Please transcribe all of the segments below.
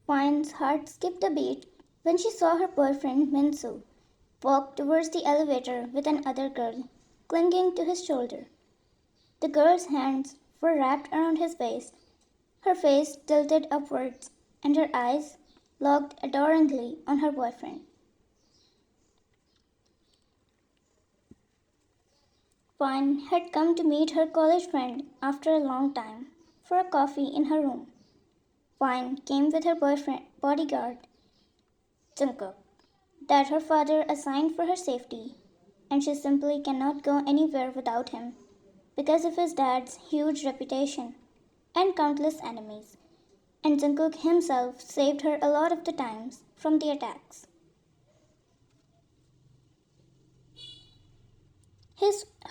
Fine's heart skipped a beat when she saw her boyfriend Minsu walk towards the elevator with another girl clinging to his shoulder. The girl's hands were wrapped around his waist, her face tilted upwards, and her eyes locked adoringly on her boyfriend. Fine had come to meet her college friend after a long time for a coffee in her room. Fine came with her boyfriend bodyguard, Jungkook, that her father assigned for her safety, and she simply cannot go anywhere without him because of his dad's huge reputation and countless enemies. And Jungkook himself saved her a lot of the times from the attacks.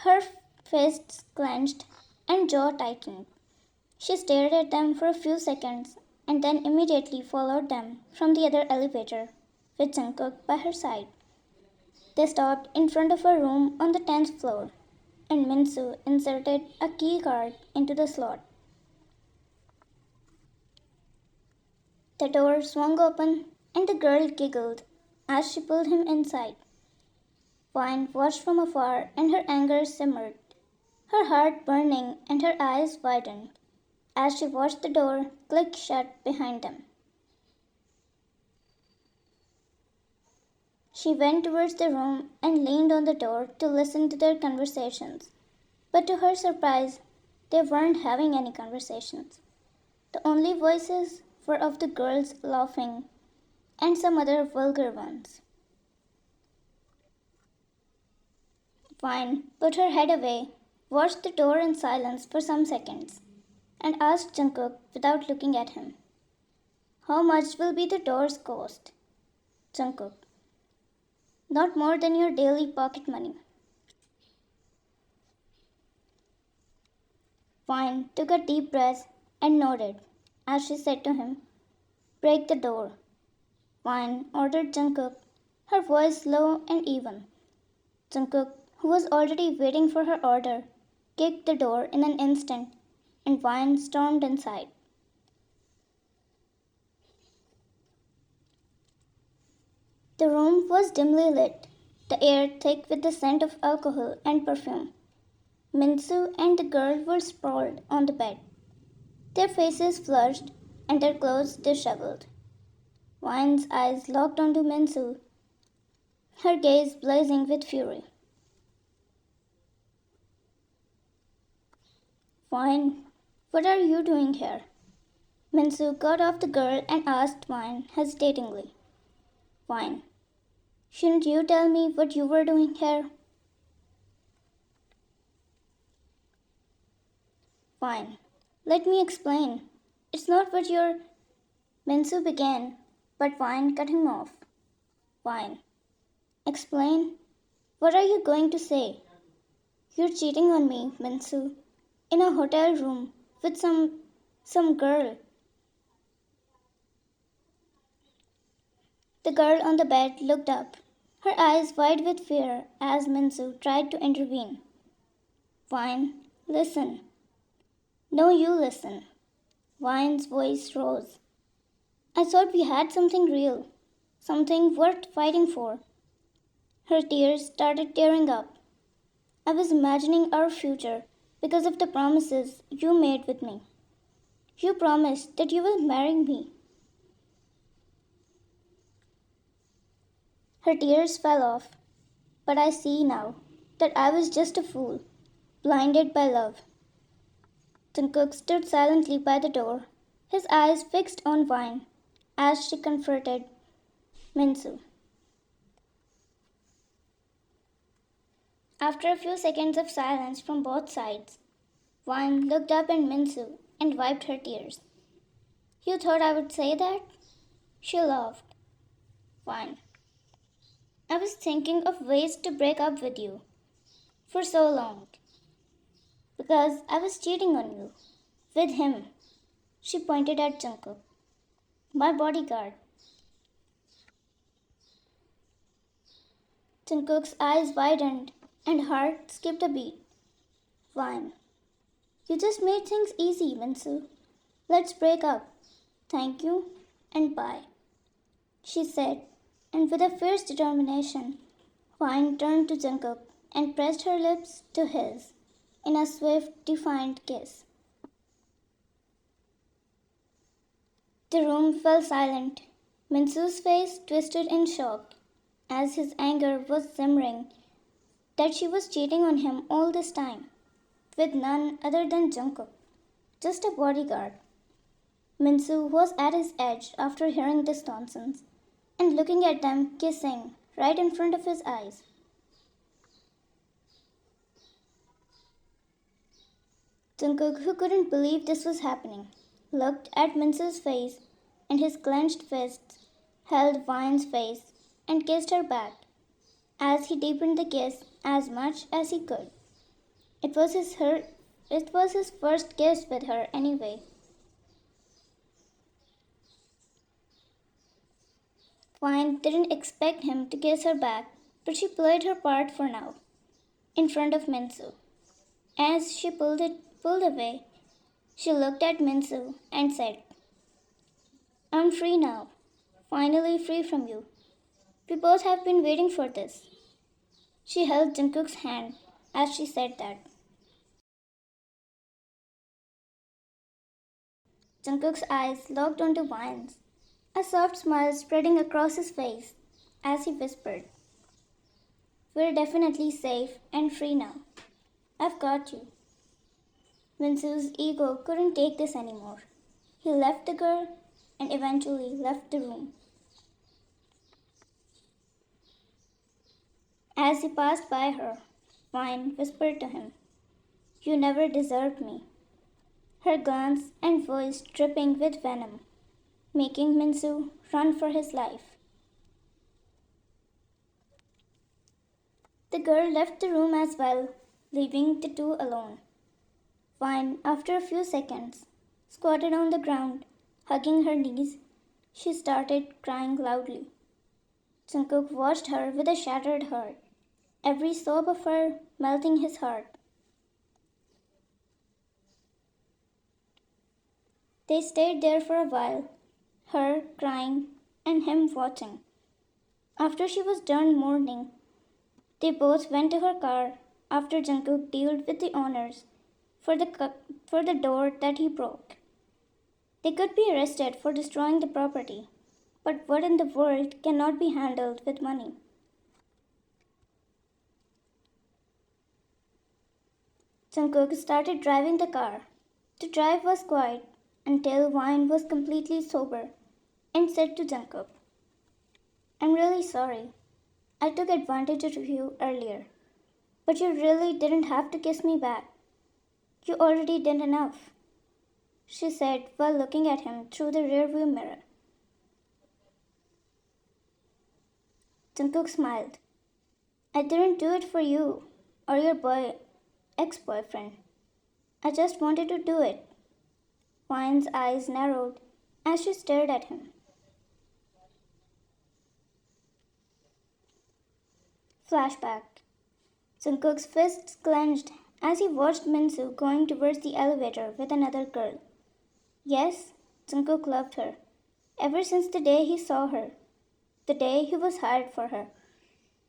Her fists clenched and jaw tightened. She stared at them for a few seconds and then immediately followed them from the other elevator with Jungkook by her side. They stopped in front of a room on the 10th floor, and Minsu inserted a key card into the slot. The door swung open, and the girl giggled as she pulled him inside. Vine watched from afar, and her anger simmered, her heart burning and her eyes widened as she watched the door click shut behind them. She went towards the room and leaned on the door to listen to their conversations. But to her surprise, they weren't having any conversations. The only voices were of the girls laughing and some other vulgar ones. Vine put her head away, watched the door in silence for some seconds, and asked Jungkook without looking at him, "How much will be the door's cost?" Jungkook, "Not more than your daily pocket money." Vine took a deep breath and nodded as she said to him, "Break the door." Vine ordered Jungkook, her voice low and even. Jungkook, who was already waiting for her order, kicked the door in an instant, and Vine stormed inside. The room was dimly lit, the air thick with the scent of alcohol and perfume. Minsu and the girl were sprawled on the bed, their faces flushed and their clothes disheveled. Vine's eyes locked onto Minsu, her gaze blazing with fury. "Vine, what are you doing here?" Minsu got off the girl and asked Vine hesitatingly. "Vine, shouldn't you tell me what you were doing here?" "Fine. Let me explain. It's not what you're—" Minsu began, but Vine cut him off. "Fine. Explain? What are you going to say? You're cheating on me, Minsu, in a hotel room with some girl." The girl on the bed looked up, her eyes wide with fear as Minsu tried to intervene. "Vine, listen." "No, you listen." Vine's voice rose. "I thought we had something real, something worth fighting for." Her tears started tearing up. "I was imagining our future because of the promises you made with me. You promised that you will marry me." Her tears fell off. "But I see now that I was just a fool, blinded by love." Jungkook stood silently by the door, his eyes fixed on Vine as she confronted Minsu. After a few seconds of silence from both sides, Vine looked up at Minsu and wiped her tears. "You thought I would say that?" She laughed. "Vine, I was thinking of ways to break up with you for so long because I was cheating on you with him." She pointed at Jungkook, "My bodyguard." Jungkook's eyes widened and heart skipped a beat. "Vine, you just made things easy, Minsu. Let's break up." "Thank you." and bye, she said, and with a fierce determination, Vine turned to Jungkook and pressed her lips to his in a swift, defiant kiss. The room fell silent. Minsu's face twisted in shock as his anger was simmering that she was cheating on him all this time with none other than Jungkook, just a bodyguard. Minsu was at his edge after hearing this nonsense and looking at them kissing right in front of his eyes. Jungkook, who couldn't believe this was happening, looked at Minsu's face and his clenched fists held Vine's face and kissed her back as he deepened the kiss as much as he could. It was his first kiss with her anyway. Vine didn't expect him to kiss her back, but she played her part for now, in front of Minsu. As she pulled away, she looked at Minsu and said, I'm free now. Finally free from you. We both have been waiting for this. She held Jungkook's hand as she said that. Jungkook's eyes locked onto Vine's, a soft smile spreading across his face as he whispered, we're definitely safe and free now. I've got you. Minsu's ego couldn't take this anymore. He left the girl and eventually left the room. As he passed by her, Vine whispered to him, you never deserved me. Her glance and voice dripping with venom, making Minsu run for his life. The girl left the room as well, leaving the two alone. Vine, after a few seconds, squatted on the ground, hugging her knees. She started crying loudly. Jungkook watched her with a shattered heart, every sob of her melting his heart. They stayed there for a while, her crying and him watching. After she was done mourning, they both went to her car after Jungkook dealt with the owners for the door that he broke. They could be arrested for destroying the property, but what in the world cannot be handled with money? Jungkook started driving the car. The drive was quiet until Vine was completely sober and said to Jungkook, I'm really sorry. I took advantage of you earlier, but you really didn't have to kiss me back. You already did enough, she said while looking at him through the rearview mirror. Jungkook smiled. I didn't do it for you or your ex-boyfriend. I just wanted to do it. Vine's eyes narrowed as she stared at him. Flashback. Jungkook's fists clenched as he watched Minsu going towards the elevator with another girl. Yes, Jungkook loved her, ever since the day he saw her, the day he was hired for her.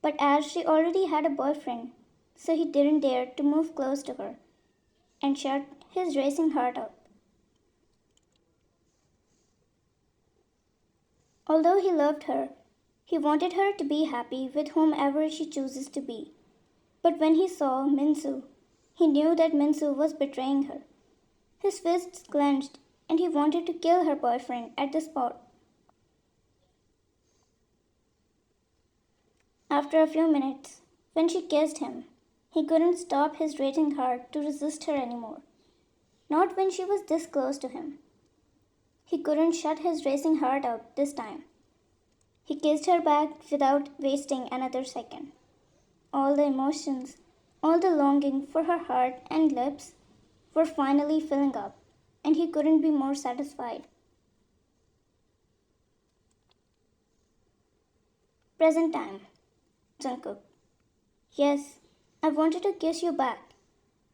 But as she already had a boyfriend, so he didn't dare to move close to her and shut his racing heart up. Although he loved her, he wanted her to be happy with whomever she chooses to be. But when he saw Minsu, he knew that Minsu was betraying her. His fists clenched and he wanted to kill her boyfriend at the spot. After a few minutes, when she kissed him, he couldn't stop his racing heart to resist her anymore. Not when she was this close to him. He couldn't shut his racing heart out this time. He kissed her back without wasting another second. All the emotions, all the longing for her heart and lips were finally filling up, and he couldn't be more satisfied. Present time. Jungkook. Yes, I wanted to kiss you back.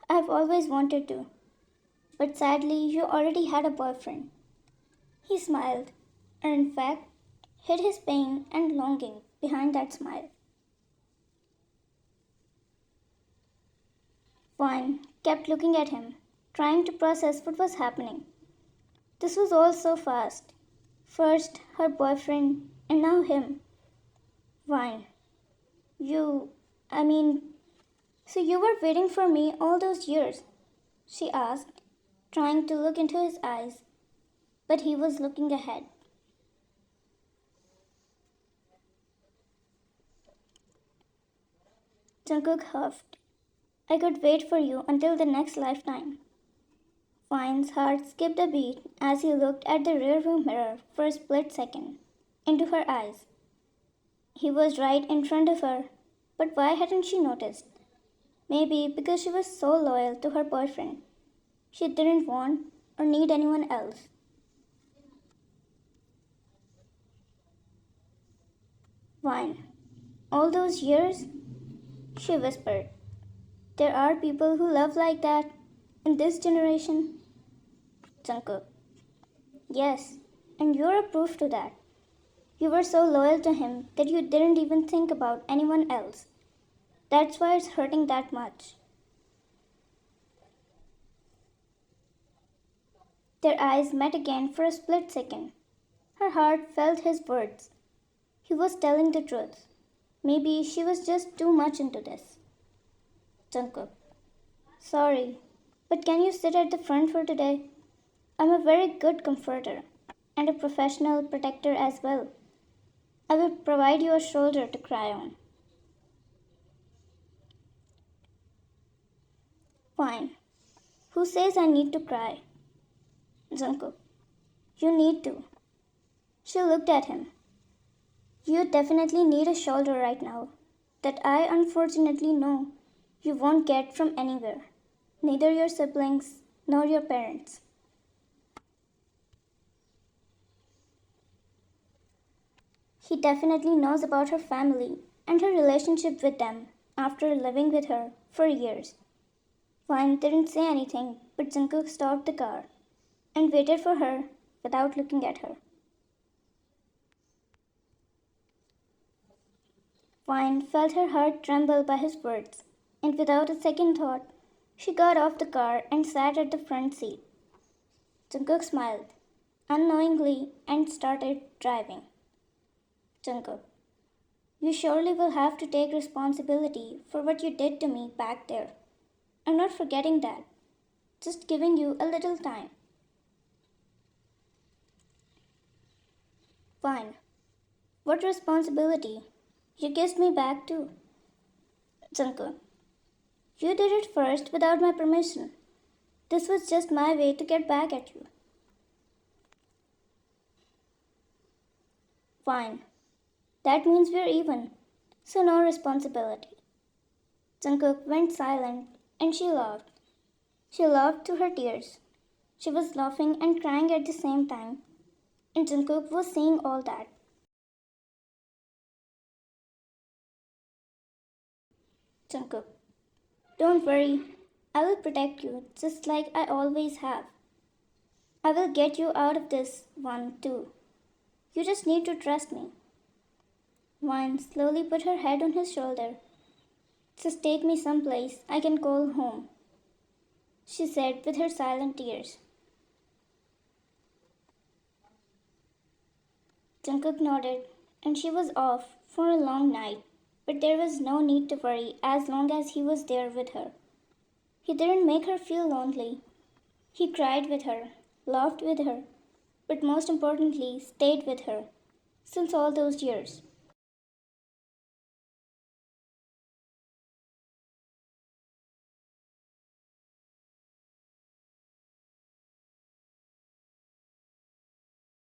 I've always wanted to. But sadly, you already had a boyfriend. He smiled. or in fact, hid his pain and longing behind that smile. Vine kept looking at him, trying to process what was happening. This was all so fast. First, her boyfriend, and now him. Vine, you. I mean, so you were waiting for me all those years? She asked, trying to look into his eyes, but he was looking ahead. Jungkook huffed. I could wait for you until the next lifetime. Vine's heart skipped a beat as he looked at the rearview mirror for a split second, into her eyes. He was right in front of her, but why hadn't she noticed? Maybe because she was so loyal to her boyfriend. She didn't want or need anyone else. Vine. All those years? She whispered. There are people who love like that in this generation. Jungkook. Yes, and you're a proof to that. You were so loyal to him that you didn't even think about anyone else. That's why it's hurting that much. Their eyes met again for a split second. Her heart felt his words. He was telling the truth. Maybe she was just too much into this. Jungkook. Sorry, but can you sit at the front for today? I'm a very good comforter and a professional protector as well. I will provide you a shoulder to cry on. Fine. Who says I need to cry? Jungkook. You need to. She looked at him. You definitely need a shoulder right now that I unfortunately know you won't get from anywhere, neither your siblings nor your parents. He definitely knows about her family and her relationship with them after living with her for years. Vine didn't say anything, but Jungkook stopped the car and waited for her without looking at her. Vine felt her heart tremble by his words, and without a second thought, she got off the car and sat at the front seat. Jungkook smiled unknowingly and started driving. Jungkook, you surely will have to take responsibility for what you did to me back there. I'm not forgetting that. Just giving you a little time. Fine. What responsibility? You kissed me back too. Jungkook, you did it first without my permission. This was just my way to get back at you. Fine. That means we're even. So no responsibility. Jungkook went silent and she laughed. She laughed through her tears. She was laughing and crying at the same time, and Jungkook was seeing all that. Jungkook, don't worry. I will protect you just like I always have. I will get you out of this one too. You just need to trust me. Vine slowly put her head on his shoulder. Just take me someplace I can call home, she said with her silent tears. Jungkook nodded, and she was off for a long night, but there was no need to worry as long as he was there with her. He didn't make her feel lonely. He cried with her, laughed with her, but most importantly, stayed with her since all those years.